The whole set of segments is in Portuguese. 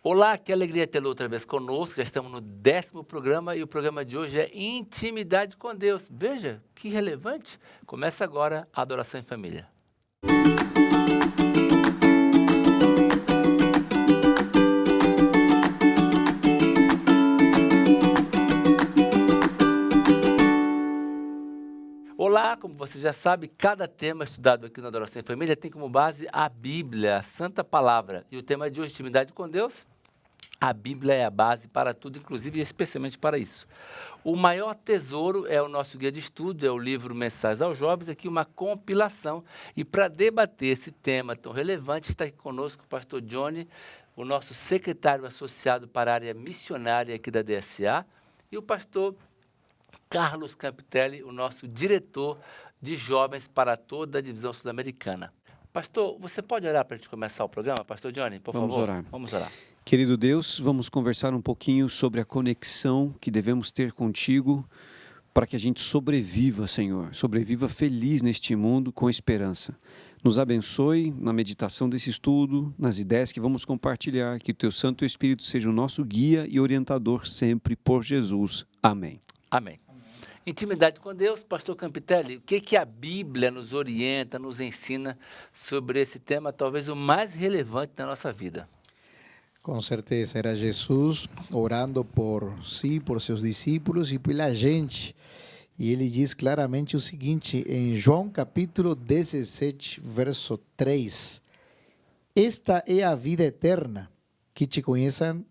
Olá, que alegria tê-lo outra vez conosco. Já estamos no 10º programa e o programa de hoje é Intimidade com Deus. Veja, que relevante. Começa agora a Adoração em Família. Olá, como você já sabe, cada tema estudado aqui na Adoração em Família tem como base a Bíblia, a Santa Palavra. E o tema de hoje, Intimidade com Deus, a Bíblia é a base para tudo, inclusive e especialmente para isso. O maior tesouro é o nosso guia de estudo, é o livro Mensagens aos Jovens, aqui uma compilação. E para debater esse tema tão relevante, está aqui conosco o pastor Johnny, o nosso secretário associado para a área missionária aqui da DSA, e o pastor Carlos Campitelli, o nosso diretor de jovens para toda a divisão sul-americana. Pastor, você pode orar para a gente começar o programa? Pastor Johnny, por favor. Vamos orar. Vamos orar. Querido Deus, vamos conversar um pouquinho sobre a conexão que devemos ter contigo para que a gente sobreviva, Senhor, sobreviva feliz neste mundo com esperança. Nos abençoe na meditação desse estudo, nas ideias que vamos compartilhar, que o Teu Santo Espírito seja o nosso guia e orientador sempre por Jesus. Amém. Amém. Intimidade com Deus, pastor Campitelli, o que a Bíblia nos orienta, nos ensina sobre esse tema, talvez o mais relevante da nossa vida? Com certeza, era Jesus orando por si, por seus discípulos e pela gente. E ele diz claramente o seguinte, em João capítulo 17, verso 3. Esta é a vida eterna, que te conheçam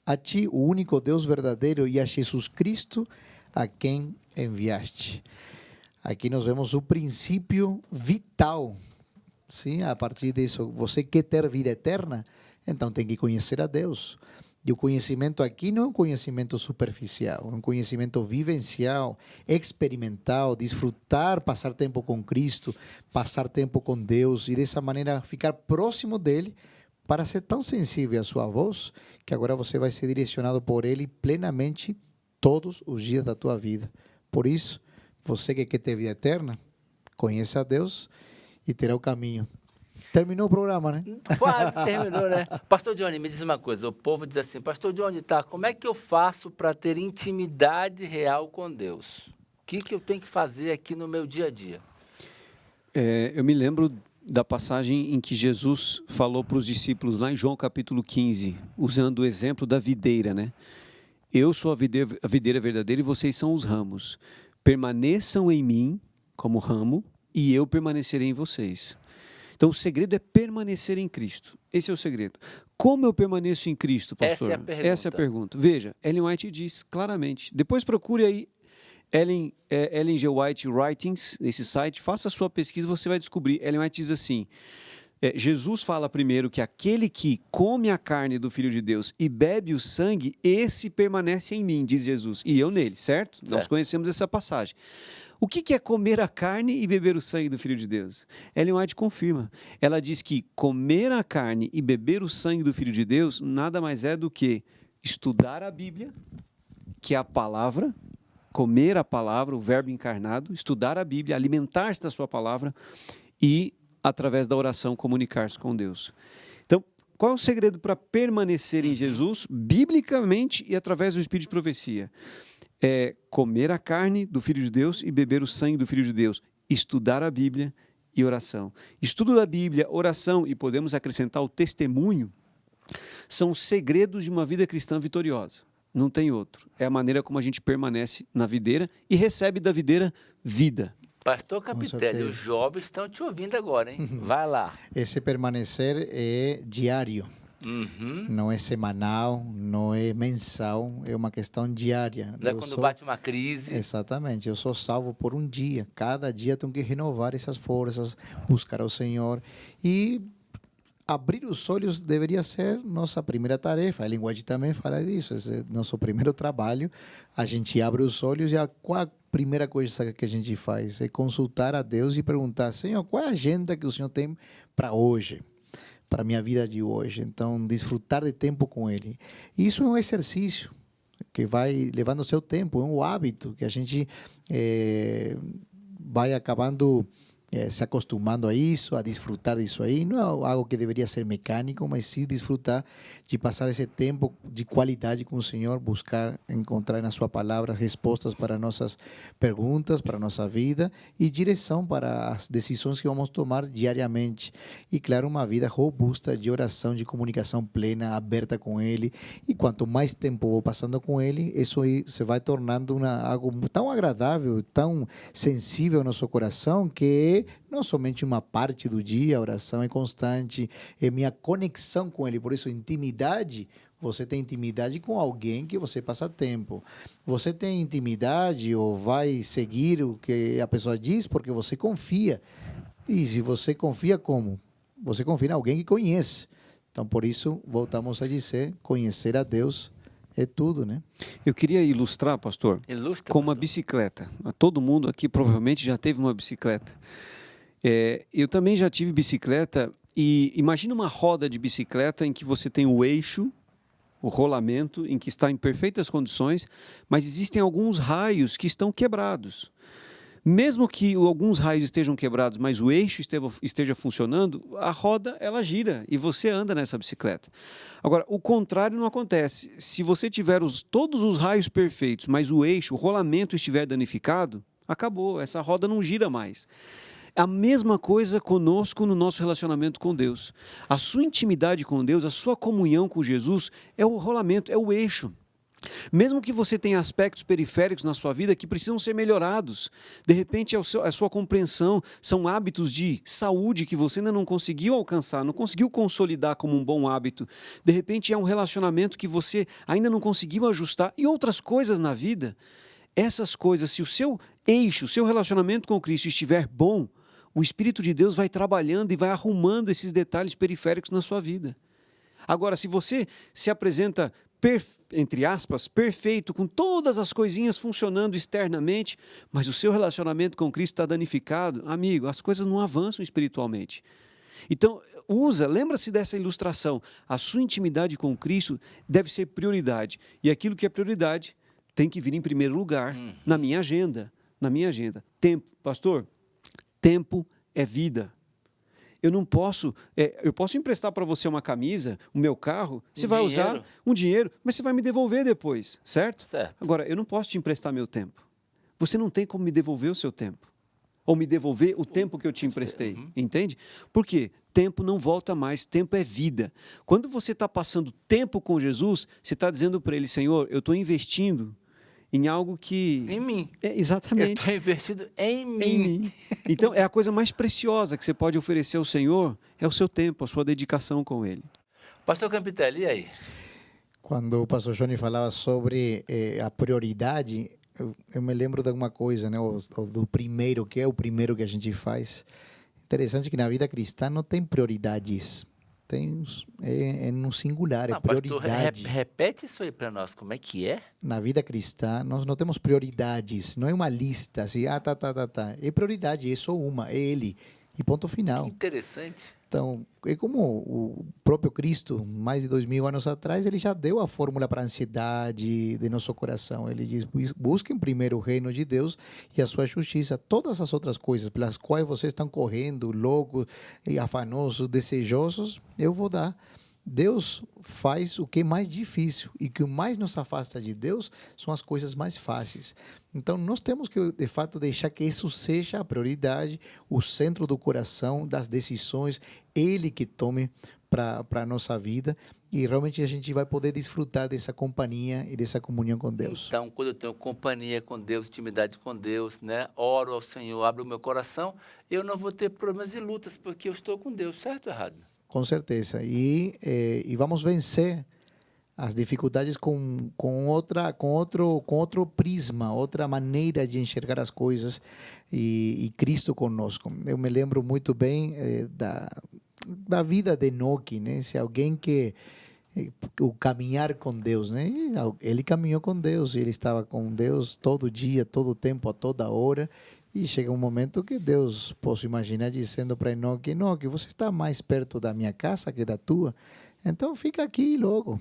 a ti, o único Deus verdadeiro, e a Jesus Cristo, a quem enviaste. Aqui nós vemos o princípio vital. Sim? A partir disso, você quer ter vida eterna? Então tem que conhecer a Deus. E o conhecimento aqui não é um conhecimento superficial, é um conhecimento vivencial, experimental, desfrutar, passar tempo com Cristo, passar tempo com Deus e dessa maneira ficar próximo dele para ser tão sensível à sua voz que agora você vai ser direcionado por ele plenamente todos os dias da tua vida. Por isso, você que quer ter vida eterna, conheça a Deus e terá o caminho. Terminou o programa, né? Quase terminou, né? Pastor Johnny, me diz uma coisa, o povo diz assim, pastor Johnny, tá, como é que eu faço para ter intimidade real com Deus? O que eu tenho que fazer aqui no meu dia a dia? Eu me lembro da passagem em que Jesus falou para os discípulos, lá em João capítulo 15, usando o exemplo da videira, né? Eu sou a videira verdadeira e vocês são os ramos. Permaneçam em mim como ramo e eu permanecerei em vocês. Então, o segredo é permanecer em Cristo. Esse é o segredo. Como eu permaneço em Cristo, pastor? Essa é a pergunta. Veja, Ellen White diz claramente. Depois procure aí Ellen G. White Writings, nesse site, faça a sua pesquisa, você vai descobrir. Ellen White diz assim, Jesus fala primeiro que aquele que come a carne do Filho de Deus e bebe o sangue, esse permanece em mim, diz Jesus, e eu nele, certo? Nós conhecemos essa passagem. O que é comer a carne e beber o sangue do Filho de Deus? Ellen White confirma. Ela diz que comer a carne e beber o sangue do Filho de Deus nada mais é do que estudar a Bíblia, que é a palavra, comer a palavra, o verbo encarnado, estudar a Bíblia, alimentar-se da sua palavra e, através da oração, comunicar-se com Deus. Então, qual é o segredo para permanecer em Jesus, biblicamente e através do Espírito de profecia? É comer a carne do Filho de Deus e beber o sangue do Filho de Deus, estudar a Bíblia e oração. Estudo da Bíblia, oração e podemos acrescentar o testemunho, são os segredos de uma vida cristã vitoriosa. Não tem outro. É a maneira como a gente permanece na videira e recebe da videira vida. Pastor Campitelli, os jovens estão te ouvindo agora, hein? Vai lá. Esse permanecer é diário. Não é semanal, não é mensal, é uma questão diária. Não é quando bate uma crise. Exatamente, eu sou salvo por um dia. Cada dia tenho que renovar essas forças, buscar ao Senhor. E abrir os olhos deveria ser nossa primeira tarefa. A linguagem também fala disso. Esse é nosso primeiro trabalho. A gente abre os olhos e qual a primeira coisa que a gente faz? É consultar a Deus e perguntar, Senhor, qual é a agenda que o Senhor tem para hoje? Para a minha vida de hoje. Então, desfrutar de tempo com Ele. Isso é um exercício que vai levando o seu tempo, é um hábito que a gente vai acabando se acostumando a isso, a desfrutar disso aí. Não é algo que deveria ser mecânico, mas sim desfrutar de passar esse tempo de qualidade com o Senhor, buscar encontrar na sua palavra respostas para nossas perguntas, para a nossa vida e direção para as decisões que vamos tomar diariamente. E, claro, uma vida robusta de oração, de comunicação plena, aberta com Ele. E quanto mais tempo vou passando com Ele, isso aí se vai tornando algo tão agradável, tão sensível ao nosso coração, que não somente uma parte do dia, a oração é constante, é minha conexão com Ele. Por isso, intimidade, você tem intimidade com alguém que você passa tempo. Você tem intimidade ou vai seguir o que a pessoa diz porque você confia. E se você confia como? Você confia em alguém que conhece. Então, por isso, voltamos a dizer, conhecer a Deus é tudo, né? Eu queria ilustrar, pastor, Ilustra, com uma pastor. bicicleta. Todo mundo aqui provavelmente já teve uma bicicleta. Eu também já tive bicicleta e imagina uma roda de bicicleta em que você tem o eixo, o rolamento, em que está em perfeitas condições, mas existem alguns raios que estão quebrados. Mesmo que alguns raios estejam quebrados, mas o eixo esteja funcionando, a roda ela gira e você anda nessa bicicleta. Agora, o contrário não acontece. Se você tiver todos os raios perfeitos, mas o eixo, o rolamento estiver danificado, acabou, essa roda não gira mais. A mesma coisa conosco no nosso relacionamento com Deus. A sua intimidade com Deus, a sua comunhão com Jesus é o rolamento, é o eixo. Mesmo que você tenha aspectos periféricos na sua vida que precisam ser melhorados, de repente a sua compreensão, são hábitos de saúde que você ainda não conseguiu alcançar, não conseguiu consolidar como um bom hábito, de repente é um relacionamento que você ainda não conseguiu ajustar e outras coisas na vida. Essas coisas, se o seu eixo, o seu relacionamento com Cristo estiver bom, o Espírito de Deus vai trabalhando e vai arrumando esses detalhes periféricos na sua vida. Agora, se você se apresenta, entre aspas, perfeito, com todas as coisinhas funcionando externamente, mas o seu relacionamento com Cristo está danificado, amigo, as coisas não avançam espiritualmente. Então, lembra-se dessa ilustração. A sua intimidade com Cristo deve ser prioridade. E aquilo que é prioridade tem que vir em primeiro lugar na minha agenda. Tempo, pastor, tempo é vida. Eu posso emprestar para você uma camisa, o meu carro, você vai usar um dinheiro, mas você vai me devolver depois, certo? Agora, eu não posso te emprestar meu tempo. Você não tem como me devolver o seu tempo. Ou me devolver o tempo que eu te emprestei, entende? Por quê? Tempo não volta mais, tempo é vida. Quando você está passando tempo com Jesus, você está dizendo para Ele, Senhor, eu estou investindo em algo que... Em mim. Exatamente. Eu estou investido em mim. Em mim. Então, é a coisa mais preciosa que você pode oferecer ao Senhor, é o seu tempo, a sua dedicação com Ele. Pastor Campitelli, e aí? Quando o pastor Johnny falava sobre a prioridade, eu me lembro de alguma coisa, né? Do primeiro, que é o primeiro que a gente faz. Interessante que na vida cristã não tem prioridades. É no singular, é prioridade. Pastor, repete isso aí para nós, como é que é? Na vida cristã, nós não temos prioridades, não é uma lista, assim, tá. É prioridade, é só uma, é Ele, e ponto final. Que interessante. Então, é como o próprio Cristo, mais de 2000 anos atrás, ele já deu a fórmula para a ansiedade de nosso coração. Ele diz, busquem primeiro o reino de Deus e a sua justiça. Todas as outras coisas pelas quais vocês estão correndo, loucos, e afanosos, desejosos, eu vou dar. Deus faz o que é mais difícil e que o mais nos afasta de Deus são as coisas mais fáceis. Então, nós temos que, de fato, deixar que isso seja a prioridade, o centro do coração, das decisões, Ele que tome para a nossa vida e realmente a gente vai poder desfrutar dessa companhia e dessa comunhão com Deus. Então, quando eu tenho companhia com Deus, intimidade com Deus, né? Oro ao Senhor, abro o meu coração, eu não vou ter problemas e lutas, porque eu estou com Deus, certo ou errado? Com certeza. E vamos vencer as dificuldades com outro prisma, outra maneira de enxergar as coisas e Cristo conosco. Eu me lembro muito bem da vida de Enoque, né? Se alguém que o caminhar com Deus, né? Ele caminhou com Deus, ele estava com Deus todo dia, todo tempo, a toda hora. E chega um momento que Deus, posso imaginar, dizendo para Enoque, Enoque, você está mais perto da minha casa que da tua, então fica aqui logo.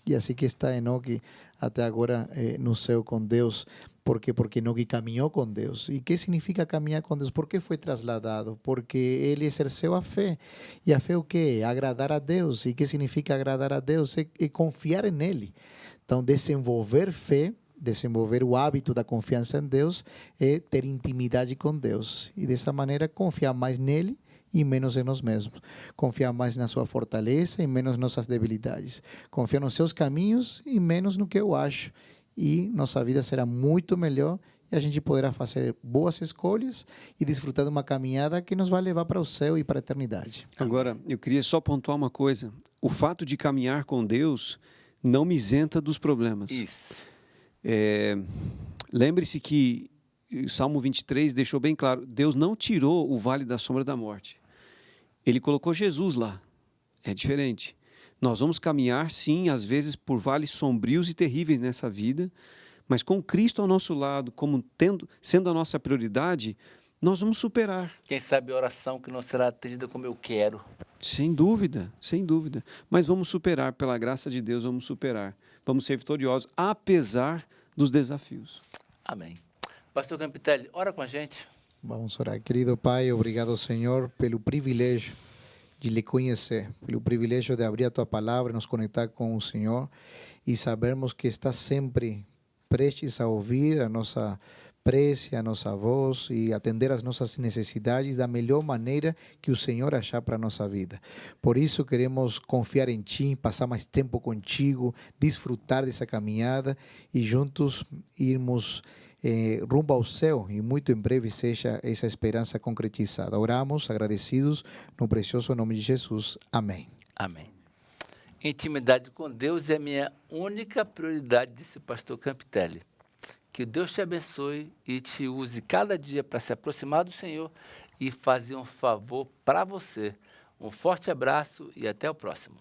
E assim que está Enoque até agora no céu com Deus. ¿Por qué? Porque no que caminhou com Deus. E que significa caminhar com Deus? Por que foi trasladado? Porque ele exerceu a fé. E a fé o quê? Agradar a Deus. E que significa agradar a Deus? É confiar nele. Então, desenvolver fé, desenvolver o hábito da confiança em Deus, é ter intimidade com Deus. E dessa maneira, confiar mais nele e menos em nós mesmos. Confiar mais na sua fortaleza e menos nas nossas debilidades. Confiar nos seus caminhos e menos no que eu acho. E nossa vida será muito melhor e a gente poderá fazer boas escolhas e desfrutar de uma caminhada que nos vai levar para o céu e para a eternidade. Agora, eu queria só pontuar uma coisa. O fato de caminhar com Deus não me isenta dos problemas. Isso. Lembre-se que Salmo 23 deixou bem claro, Deus não tirou o vale da sombra da morte. Ele colocou Jesus lá. É diferente. Nós vamos caminhar, sim, às vezes por vales sombrios e terríveis nessa vida, mas com Cristo ao nosso lado, sendo a nossa prioridade, nós vamos superar. Quem sabe a oração que não será atendida como eu quero. Sem dúvida, sem dúvida. Mas vamos superar, pela graça de Deus, vamos superar. Vamos ser vitoriosos, apesar dos desafios. Amém. Pastor Campitelli, ora com a gente. Vamos orar. Querido Pai, obrigado, Senhor, pelo privilégio de lhe conhecer, pelo privilégio de abrir a Tua Palavra, nos conectar com o Senhor e sabermos que está sempre prestes a ouvir a nossa prece, a nossa voz e atender às nossas necessidades da melhor maneira que o Senhor achar para a nossa vida. Por isso queremos confiar em Ti, passar mais tempo contigo, desfrutar dessa caminhada e juntos irmos rumo ao céu e muito em breve seja essa esperança concretizada. Oramos agradecidos no precioso nome de Jesus. Amém. Amém. Intimidade com Deus é a minha única prioridade, disse o pastor Campitelli. Que Deus te abençoe e te use cada dia para se aproximar do Senhor e fazer um favor para você. Um forte abraço e até o próximo.